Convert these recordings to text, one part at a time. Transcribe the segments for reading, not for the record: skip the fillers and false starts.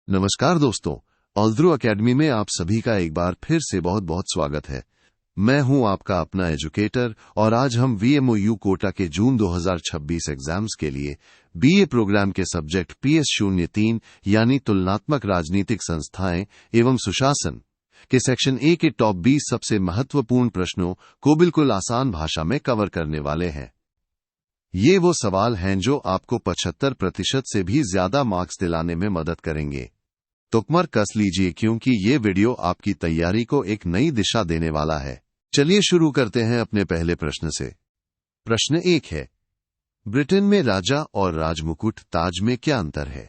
नमस्कार दोस्तों, ऑल्ड्रू एकेडमी में आप सभी का एक बार फिर से बहुत बहुत स्वागत है। मैं हूं आपका अपना एजुकेटर और आज हम VMOU कोटा के जून 2026 एग्जाम्स के लिए BA प्रोग्राम के सब्जेक्ट PS03 यानी तुलनात्मक राजनीतिक संस्थाएं एवं सुशासन के सेक्शन A के टॉप 20 सबसे महत्वपूर्ण प्रश्नों को बिल्कुल आसान भाषा में कवर करने वाले हैं। ये वो सवाल हैं जो आपको 75% से भी ज्यादा मार्क्स दिलाने में मदद करेंगे। तुकमर कस लीजिए क्योंकि ये वीडियो आपकी तैयारी को एक नई दिशा देने वाला है। चलिए शुरू करते हैं अपने पहले प्रश्न से। प्रश्न 1 है, ब्रिटेन में राजा और राजमुकुट ताज में क्या अंतर है?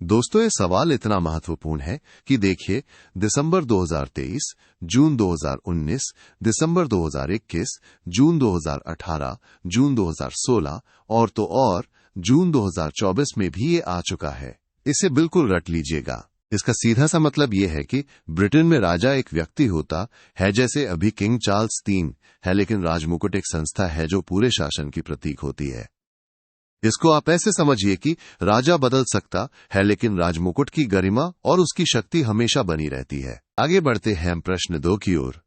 दोस्तों, ये सवाल इतना महत्वपूर्ण है कि देखिए, दिसंबर 2023, जून 2019, दिसंबर 2021, जून 2018, जून 2016 और जून 2024 में भी ये आ चुका है। इसे बिल्कुल रट लीजिएगा। इसका सीधा सा मतलब यह है कि ब्रिटेन में राजा एक व्यक्ति होता है, जैसे अभी किंग चार्ल्स 3 है, लेकिन राजमुकुट एक संस्था है जो पूरे शासन की प्रतीक होती है। इसको आप ऐसे समझिए कि राजा बदल सकता है, लेकिन राजमुकुट की गरिमा और उसकी शक्ति हमेशा बनी रहती है। आगे बढ़ते हैं हम प्रश्न 2 की ओर।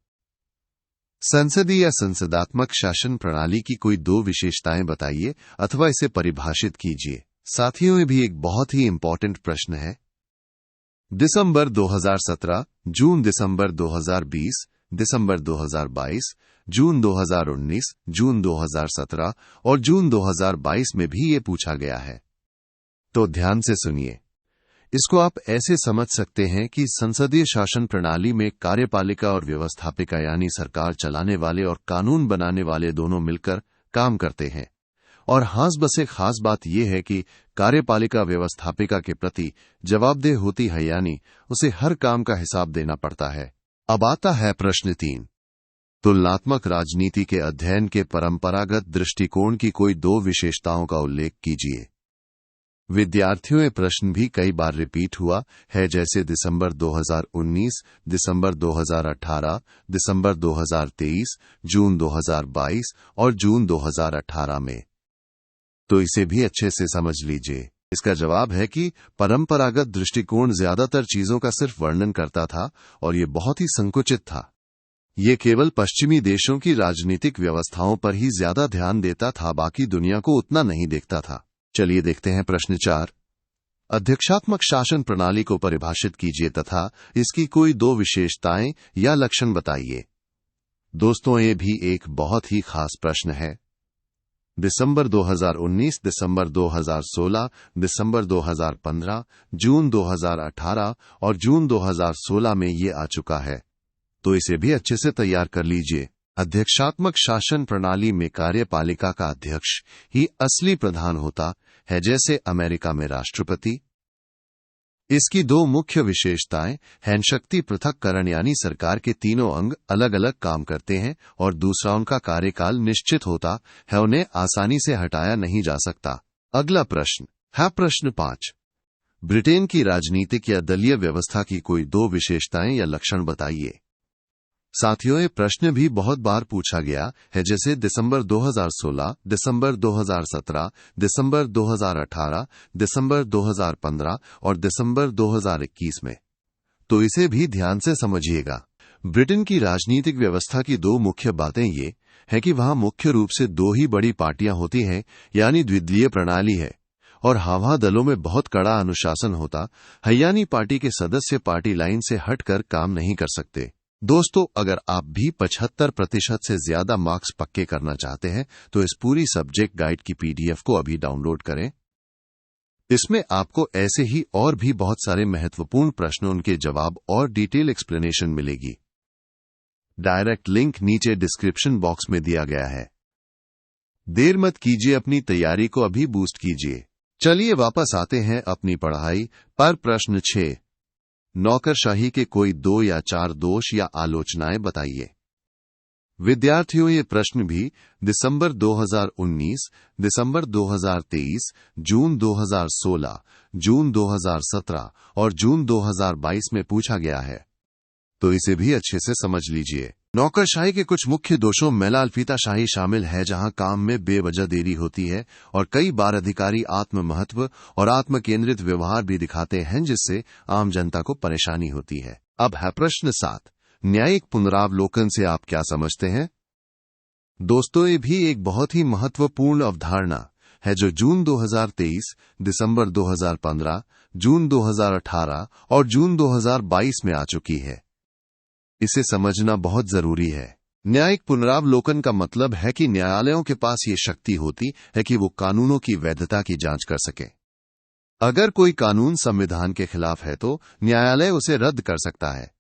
संसदीय या संसदात्मक शासन प्रणाली की कोई 2 विशेषताएं बताइए अथवा इसे परिभाषित कीजिए। साथियों, ये भी एक बहुत ही इंपॉर्टेंट प्रश्न है। दिसंबर 2017, जून दिसंबर 2020, दिसंबर 2022, जून 2019, जून 2017 और जून 2022 में भी ये पूछा गया है। तो ध्यान से सुनिए। इसको आप ऐसे समझ सकते हैं कि संसदीय शासन प्रणाली में कार्यपालिका और व्यवस्थापिका यानी सरकार चलाने वाले और कानून बनाने वाले दोनों मिलकर काम करते हैं। और बस एक खास बात यह है कि कार्यपालिका व्यवस्थापिका के प्रति जवाबदेह होती है, यानी उसे हर काम का हिसाब देना पड़ता है। अब आता है प्रश्न 3। तुलनात्मक राजनीति के अध्ययन के परंपरागत दृष्टिकोण की कोई 2 विशेषताओं का उल्लेख कीजिए। विद्यार्थियों, ये प्रश्न भी कई बार रिपीट हुआ है, जैसे दिसंबर 2019, दिसंबर 2018, दिसंबर 2023, जून 2022 और जून 2018 में। तो इसे भी अच्छे से समझ लीजिए। इसका जवाब है कि परंपरागत दृष्टिकोण ज्यादातर चीजों का सिर्फ वर्णन करता था और ये बहुत ही संकुचित था। ये केवल पश्चिमी देशों की राजनीतिक व्यवस्थाओं पर ही ज्यादा ध्यान देता था, बाकी दुनिया को उतना नहीं देखता था। चलिए देखते हैं प्रश्न 4। अध्यक्षात्मक शासन प्रणाली को परिभाषित कीजिए तथा इसकी कोई 2 विशेषताएं या लक्षण बताइए। दोस्तों, ये भी एक बहुत ही खास प्रश्न है। दिसंबर 2019, दिसंबर 2016, दिसंबर 2015, जून 2018 और जून 2016 में ये आ चुका है। तो इसे भी अच्छे से तैयार कर लीजिए। अध्यक्षात्मक शासन प्रणाली में कार्यपालिका का अध्यक्ष ही असली प्रधान होता है, जैसे अमेरिका में राष्ट्रपति। इसकी 2 मुख्य विशेषताएं हैं, शक्ति पृथक्करण यानी सरकार के तीनों अंग अलग अलग काम करते हैं, और दूसरा उनका कार्यकाल निश्चित होता है, उन्हें आसानी से हटाया नहीं जा सकता। अगला प्रश्न है प्रश्न 5। ब्रिटेन की राजनीतिक या दलीय व्यवस्था की कोई 2 विशेषताएं या लक्षण बताइए। साथियों, ये प्रश्न भी बहुत बार पूछा गया है, जैसे दिसंबर 2016, दिसंबर 2017, दिसंबर 2018, दिसंबर 2015 और दिसंबर 2021 में। तो इसे भी ध्यान से समझिएगा। ब्रिटेन की राजनीतिक व्यवस्था की 2 मुख्य बातें ये हैं कि वहां मुख्य रूप से 2 ही बड़ी पार्टियां होती हैं, यानी द्विदलीय प्रणाली है, और वहां दलों में बहुत कड़ा अनुशासन होता है, यानी पार्टी के सदस्य पार्टी लाइन से हटकर काम नहीं कर सकते। दोस्तों, अगर आप भी 75% से ज्यादा मार्क्स पक्के करना चाहते हैं तो इस पूरी सब्जेक्ट गाइड की PDF को अभी डाउनलोड करें। इसमें आपको ऐसे ही और भी बहुत सारे महत्वपूर्ण प्रश्नों, उनके जवाब और डिटेल एक्सप्लेनेशन मिलेगी। डायरेक्ट लिंक नीचे डिस्क्रिप्शन बॉक्स में दिया गया है। देर मत कीजिए, अपनी तैयारी को अभी बूस्ट कीजिए। चलिए वापस आते हैं अपनी पढ़ाई पर। प्रश्न 6। नौकरशाही के कोई 2 या 4 दोष या आलोचनाएं बताइए। विद्यार्थियों, ये प्रश्न भी दिसंबर 2019, दिसंबर 2023, जून 2016, जून 2017 और जून 2022 में पूछा गया है। तो इसे भी अच्छे से समझ लीजिए। नौकरशाही के कुछ मुख्य दोषों में लालफीताशाही शामिल है, जहां काम में बेवजह देरी होती है और कई बार अधिकारी आत्म महत्व और आत्म केंद्रित व्यवहार भी दिखाते हैं, जिससे आम जनता को परेशानी होती है। अब है प्रश्न 7, न्यायिक पुनरावलोकन से आप क्या समझते हैं? दोस्तों, ये भी एक बहुत ही महत्वपूर्ण अवधारणा है जो जून 2023, दिसंबर 2015, जून 2018 और जून 2022 में आ चुकी है। इसे समझना बहुत जरूरी है। न्यायिक पुनरावलोकन का मतलब है कि न्यायालयों के पास ये शक्ति होती है कि वो कानूनों की वैधता की जांच कर सके। अगर कोई कानून संविधान के खिलाफ है तो न्यायालय उसे रद्द कर सकता है।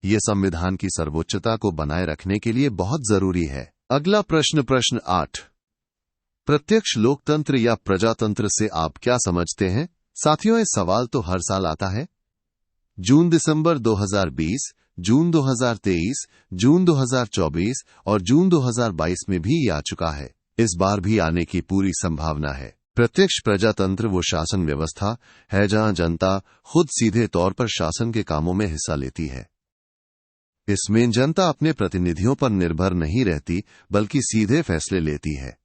यह संविधान की सर्वोच्चता को बनाए रखने के लिए बहुत जरूरी है। अगला प्रश्न 8, प्रत्यक्ष लोकतंत्र या प्रजातंत्र से आप क्या समझते हैं? साथियों, ये सवाल तो हर साल आता है। जून दिसंबर 2020, जून 2023, जून 2024 और जून 2022 में भी आ चुका है। इस बार भी आने की पूरी संभावना है। प्रत्यक्ष प्रजातंत्र वो शासन व्यवस्था है जहां जनता खुद सीधे तौर पर शासन के कामों में हिस्सा लेती है। इसमें जनता अपने प्रतिनिधियों पर निर्भर नहीं रहती, बल्कि सीधे फैसले लेती है।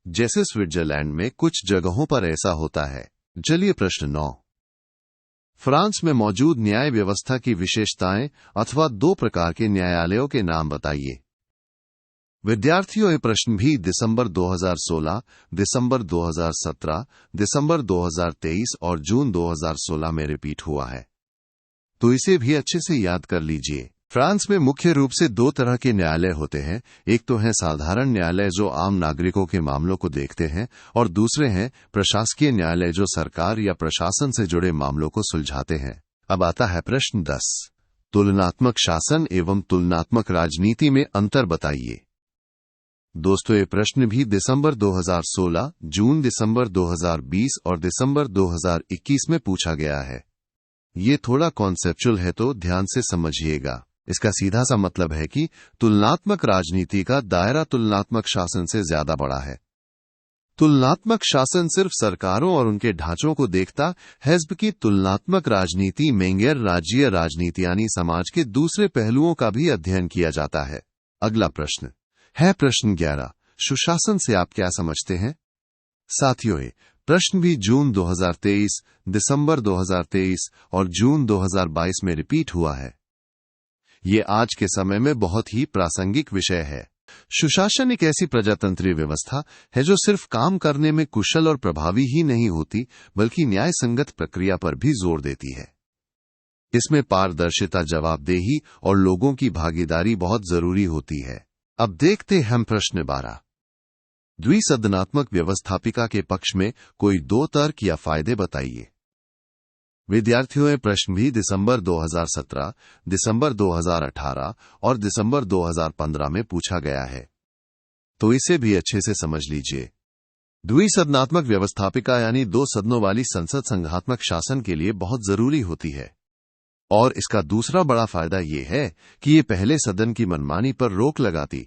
जैसे स्विट्जरलैंड में कुछ जगहों पर ऐसा होता है। चलिए प्रश्न 9, फ्रांस में मौजूद न्याय व्यवस्था की विशेषताएं अथवा 2 प्रकार के न्यायालयों के नाम बताइए। विद्यार्थियों, ये प्रश्न भी दिसंबर 2016, दिसंबर 2017, दिसंबर 2023 और जून 2016 में रिपीट हुआ है, तो इसे भी अच्छे से याद कर लीजिए। फ्रांस में मुख्य रूप से 2 तरह के न्यायालय होते हैं। एक तो है साधारण न्यायालय जो आम नागरिकों के मामलों को देखते हैं, और दूसरे हैं प्रशासकीय न्यायालय जो सरकार या प्रशासन से जुड़े मामलों को सुलझाते हैं। अब आता है प्रश्न 10, तुलनात्मक शासन एवं तुलनात्मक राजनीति में अंतर बताइए। दोस्तों, ये प्रश्न भी दिसंबर 2016, जून दिसंबर 2020 और दिसंबर 2021 में पूछा गया है। ये थोड़ा कॉन्सेप्चुअल है, तो ध्यान से समझिएगा। इसका सीधा सा मतलब है कि तुलनात्मक राजनीति का दायरा तुलनात्मक शासन से ज्यादा बड़ा है। तुलनात्मक शासन सिर्फ सरकारों और उनके ढांचों को देखता है, जबकि तुलनात्मक राजनीति में गैर राज्यीय राजनीति यानी समाज के दूसरे पहलुओं का भी अध्ययन किया जाता है। अगला प्रश्न है प्रश्न 11, सुशासन से आप क्या समझते हैं? साथियों, प्रश्न भी जून 2023, दिसंबर 2023 और जून 2022 में रिपीट हुआ है। ये आज के समय में बहुत ही प्रासंगिक विषय है। सुशासन एक ऐसी प्रजातंत्रीय व्यवस्था है जो सिर्फ काम करने में कुशल और प्रभावी ही नहीं होती, बल्कि न्याय संगत प्रक्रिया पर भी जोर देती है। इसमें पारदर्शिता, जवाबदेही और लोगों की भागीदारी बहुत जरूरी होती है। अब देखते हैं हम प्रश्न 12, द्विसदनात्मक व्यवस्थापिका के पक्ष में कोई 2 तर्क या फायदे बताइए। विद्यार्थियों, ये प्रश्न भी दिसंबर 2017, दिसंबर 2018 और दिसंबर 2015 में पूछा गया है, तो इसे भी अच्छे से समझ लीजिए। द्विसदनात्मक व्यवस्थापिका यानी 2 सदनों वाली संसद संघात्मक शासन के लिए बहुत जरूरी होती है, और इसका दूसरा बड़ा फायदा यह है कि ये पहले सदन की मनमानी पर रोक लगाती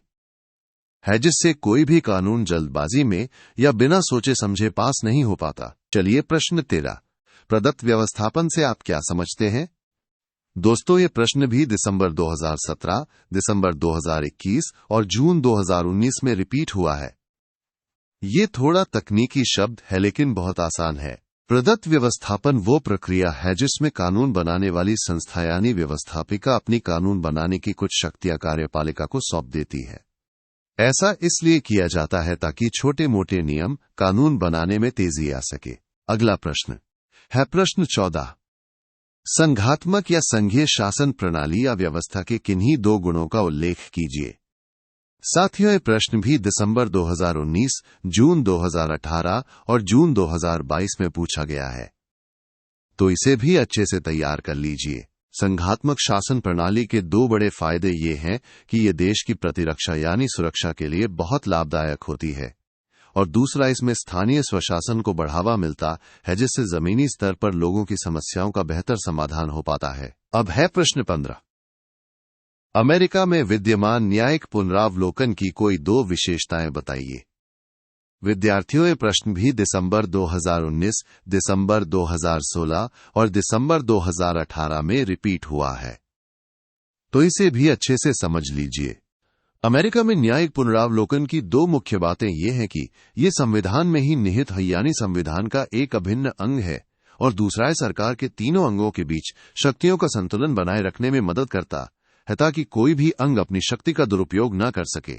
है, जिससे कोई भी कानून जल्दबाजी में या बिना सोचे समझे पास नहीं हो पाता। चलिए प्रश्न 13, प्रदत्त व्यवस्थापन से आप क्या समझते हैं? दोस्तों, ये प्रश्न भी दिसंबर 2017, दिसंबर 2021 और जून 2019 में रिपीट हुआ है। ये थोड़ा तकनीकी शब्द है, लेकिन बहुत आसान है। प्रदत्त व्यवस्थापन वो प्रक्रिया है जिसमें कानून बनाने वाली संस्था यानी व्यवस्थापिका अपनी कानून बनाने की कुछ शक्तियां कार्यपालिका को सौंप देती है। ऐसा इसलिए किया जाता है ताकि छोटे मोटे नियम कानून बनाने में तेजी आ सके। अगला प्रश्न है प्रश्न 14, संघात्मक या संघीय शासन प्रणाली या व्यवस्था के किन्हीं 2 गुणों का उल्लेख कीजिए। साथियों, ये प्रश्न भी दिसंबर 2019, जून 2018 और जून 2022 में पूछा गया है, तो इसे भी अच्छे से तैयार कर लीजिए। संघात्मक शासन प्रणाली के 2 बड़े फायदे ये हैं कि ये देश की प्रतिरक्षा यानी सुरक्षा के लिए बहुत लाभदायक होती है, और दूसरा इसमें स्थानीय स्वशासन को बढ़ावा मिलता है, जिससे जमीनी स्तर पर लोगों की समस्याओं का बेहतर समाधान हो पाता है। अब है प्रश्न 15, अमेरिका में विद्यमान न्यायिक पुनरावलोकन की कोई 2 विशेषताएं बताइए। विद्यार्थियों, ये प्रश्न भी दिसंबर 2019, दिसंबर 2016 और दिसंबर 2018 में रिपीट हुआ है, तो इसे भी अच्छे से समझ लीजिए। अमेरिका में न्यायिक पुनरावलोकन की दो मुख्य बातें ये हैं कि ये संविधान में ही निहित है, यानी संविधान का एक अभिन्न अंग है, और दूसरा है सरकार के तीनों अंगों के बीच शक्तियों का संतुलन बनाए रखने में मदद करता है ताकि कोई भी अंग अपनी शक्ति का दुरुपयोग न कर सके।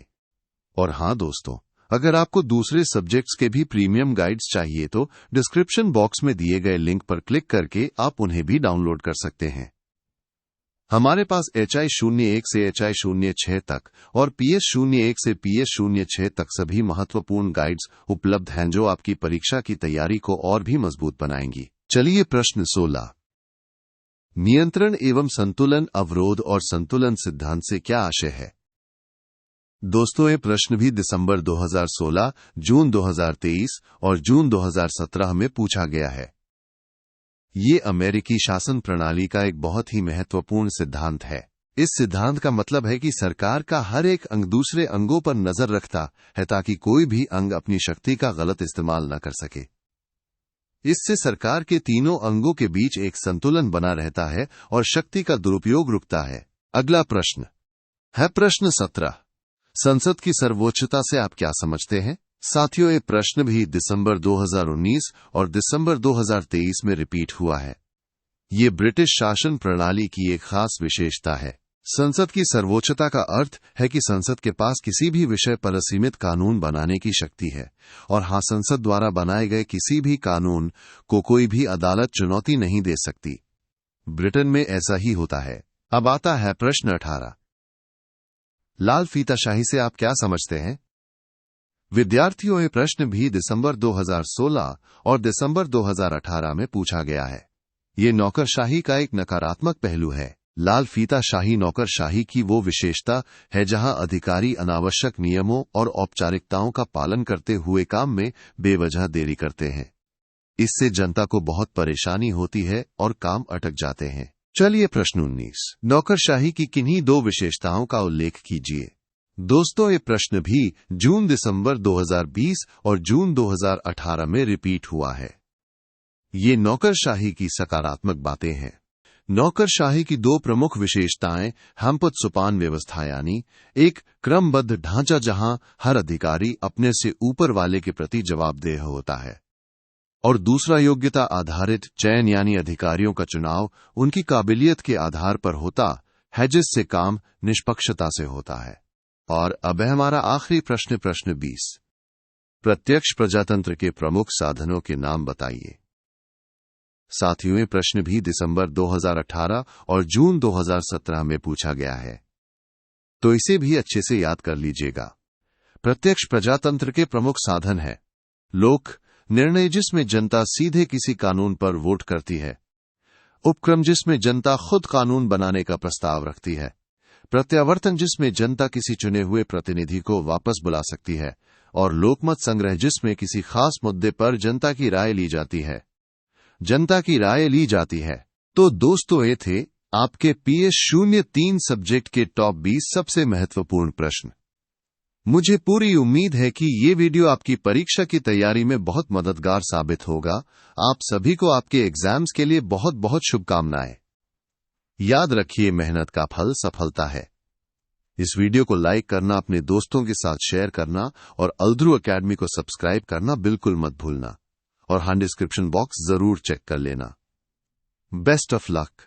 और हां दोस्तों, अगर आपको दूसरे सब्जेक्ट्स के भी प्रीमियम गाइड्स चाहिए तो डिस्क्रिप्शन बॉक्स में दिए गए लिंक पर क्लिक करके आप उन्हें भी डाउनलोड कर सकते हैं। हमारे पास HI01 से HI06 तक और PS01 से PS06 तक सभी महत्वपूर्ण गाइड्स उपलब्ध हैं जो आपकी परीक्षा की तैयारी को और भी मजबूत बनाएंगी। चलिए प्रश्न 16। नियंत्रण एवं संतुलन अवरोध और संतुलन सिद्धांत से क्या आशय है? दोस्तों, ये प्रश्न भी दिसंबर 2016, जून 2023 और जून 2017 में पूछा गया है। ये अमेरिकी शासन प्रणाली का एक बहुत ही महत्वपूर्ण सिद्धांत है। इस सिद्धांत का मतलब है कि सरकार का हर एक अंग दूसरे अंगों पर नजर रखता है ताकि कोई भी अंग अपनी शक्ति का गलत इस्तेमाल न कर सके। इससे सरकार के तीनों अंगों के बीच एक संतुलन बना रहता है और शक्ति का दुरुपयोग रुकता है। अगला प्रश्न है प्रश्न 17। संसद की सर्वोच्चता से आप क्या समझते हैं? साथियों, ये प्रश्न भी दिसंबर 2019 और दिसंबर 2023 में रिपीट हुआ है। ये ब्रिटिश शासन प्रणाली की एक खास विशेषता है। संसद की सर्वोच्चता का अर्थ है कि संसद के पास किसी भी विषय पर असीमित कानून बनाने की शक्ति है, और हाँ, संसद द्वारा बनाए गए किसी भी कानून को कोई भी अदालत चुनौती नहीं दे सकती। ब्रिटेन में ऐसा ही होता है। अब आता है प्रश्न 18। लाल फीताशाही से आप क्या समझते हैं? विद्यार्थियों, ये प्रश्न भी दिसंबर 2016 और दिसंबर 2018 में पूछा गया है। ये नौकरशाही का एक नकारात्मक पहलू है। लाल फीताशाही नौकरशाही की वो विशेषता है जहां अधिकारी अनावश्यक नियमों और औपचारिकताओं का पालन करते हुए काम में बेवजह देरी करते हैं। इससे जनता को बहुत परेशानी होती है और काम अटक जाते हैं। चलिए प्रश्न 19। नौकरशाही की किन्हीं दो विशेषताओं का उल्लेख कीजिए। दोस्तों, ये प्रश्न भी जून दिसंबर 2020 और जून 2018 में रिपीट हुआ है। ये नौकरशाही की सकारात्मक बातें हैं। नौकरशाही की दो प्रमुख विशेषताएं हमपद सुपान व्यवस्था, यानी एक क्रमबद्ध ढांचा जहां हर अधिकारी अपने से ऊपर वाले के प्रति जवाबदेह होता है, और दूसरा योग्यता आधारित चयन, यानी अधिकारियों का चुनाव उनकी काबिलियत के आधार पर होता है जिससे काम निष्पक्षता से होता है। और अब है हमारा आखिरी प्रश्न, प्रश्न 20। प्रत्यक्ष प्रजातंत्र के प्रमुख साधनों के नाम बताइए। साथियों, ये प्रश्न भी दिसंबर 2018 और जून 2017 में पूछा गया है, तो इसे भी अच्छे से याद कर लीजिएगा। प्रत्यक्ष प्रजातंत्र के प्रमुख साधन है लोक निर्णय, जिसमें जनता सीधे किसी कानून पर वोट करती है। उपक्रम, जिसमें जनता खुद कानून बनाने का प्रस्ताव रखती है। प्रत्यावर्तन, जिसमें जनता किसी चुने हुए प्रतिनिधि को वापस बुला सकती है। और लोकमत संग्रह, जिसमें किसी खास मुद्दे पर जनता की राय ली जाती है। तो दोस्तों, ये थे आपके PS03 सब्जेक्ट के टॉप 20 सबसे महत्वपूर्ण प्रश्न। मुझे पूरी उम्मीद है कि ये वीडियो आपकी परीक्षा की तैयारी में बहुत मददगार साबित होगा। आप सभी को आपके एग्जाम्स के लिए बहुत बहुत शुभकामनाएं। याद रखिए, मेहनत का फल सफलता है। इस वीडियो को लाइक करना, अपने दोस्तों के साथ शेयर करना और अल्द्रू एकेडमी को सब्सक्राइब करना बिल्कुल मत भूलना। और हाँ, डिस्क्रिप्शन बॉक्स जरूर चेक कर लेना। Best of luck.